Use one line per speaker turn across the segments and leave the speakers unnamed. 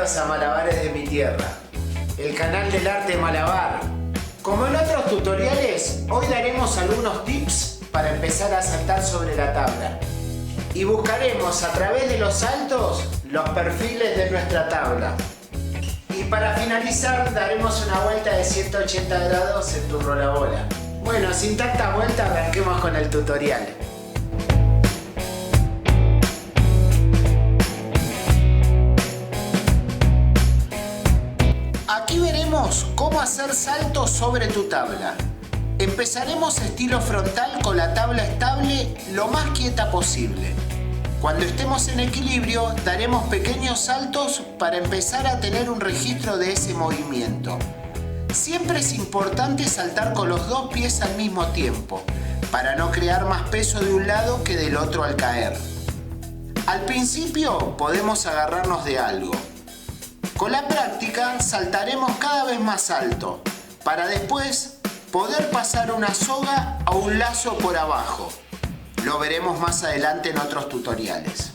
Bienvenidos a Malabares de mi Tierra, el canal del arte malabar. Como en otros tutoriales, hoy daremos algunos tips para empezar a saltar sobre la tabla. Y buscaremos a través de los saltos los perfiles de nuestra tabla. Y para finalizar daremos una vuelta de 180 grados en tu rolabola. Bueno, sin tanta vuelta arranquemos con el tutorial. Aquí veremos cómo hacer saltos sobre tu tabla. Empezaremos estilo frontal con la tabla estable lo más quieta posible. Cuando estemos en equilibrio daremos pequeños saltos para empezar a tener un registro de ese movimiento. Siempre es importante saltar con los dos pies al mismo tiempo, para no crear más peso de un lado que del otro al caer. Al principio podemos agarrarnos de algo. Con la práctica saltaremos cada vez más alto, para después poder pasar una soga o un lazo por abajo. Lo veremos más adelante en otros tutoriales.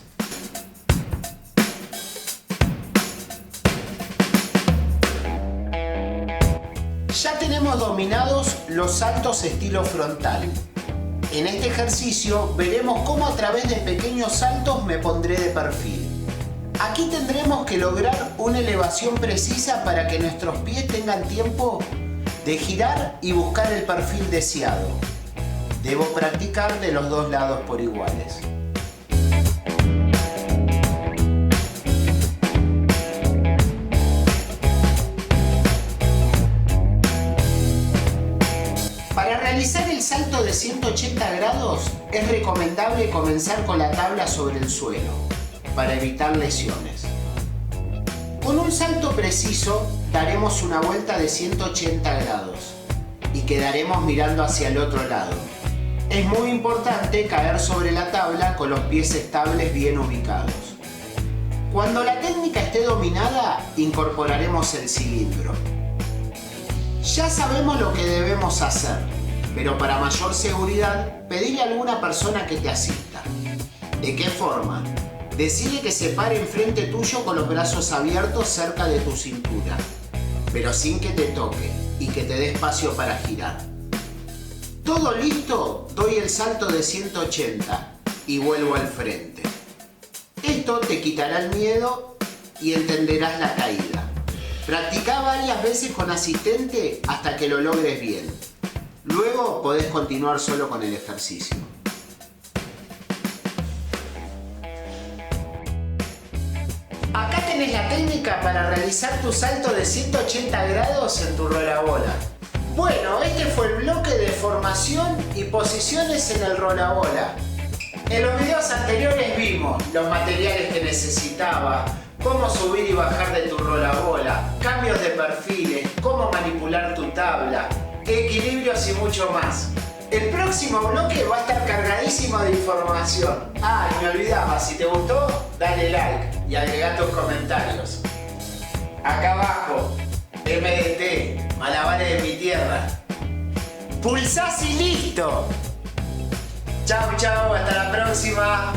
Ya tenemos dominados los saltos estilo frontal. En este ejercicio veremos cómo a través de pequeños saltos me pondré de perfil. Aquí tendremos que lograr una elevación precisa para que nuestros pies tengan tiempo de girar y buscar el perfil deseado. Debo practicar de los dos lados por iguales. Para realizar el salto de 180 grados es recomendable comenzar con la tabla sobre el suelo, para evitar lesiones. Con un salto preciso daremos una vuelta de 180 grados y quedaremos mirando hacia el otro lado. Es muy importante caer sobre la tabla con los pies estables bien ubicados. Cuando la técnica esté dominada, incorporaremos el cilindro. Ya sabemos lo que debemos hacer, pero para mayor seguridad, pedirle a alguna persona que te asista. ¿De qué forma? Decide que se pare enfrente tuyo con los brazos abiertos cerca de tu cintura, pero sin que te toque y que te dé espacio para girar. Todo listo, doy el salto de 180 y vuelvo al frente. Esto te quitará el miedo y entenderás la caída. Practica varias veces con asistente hasta que lo logres bien. Luego podés continuar solo con el ejercicio. Acá tenés la técnica para realizar tu salto de 180 grados en tu rolabola. Bueno, este fue el bloque de formación y posiciones en el rolabola. En los videos anteriores vimos los materiales que necesitaba, cómo subir y bajar de tu rolabola, cambios de perfiles, cómo manipular tu tabla, equilibrios y mucho más. El próximo bloque va a estar cargadísimo de información. Ah, y me olvidaba, si te gustó, dale like y agregá tus comentarios. Acá abajo, MDT, Malabares de mi Tierra. Pulsás y listo. Chau, chau, hasta la próxima.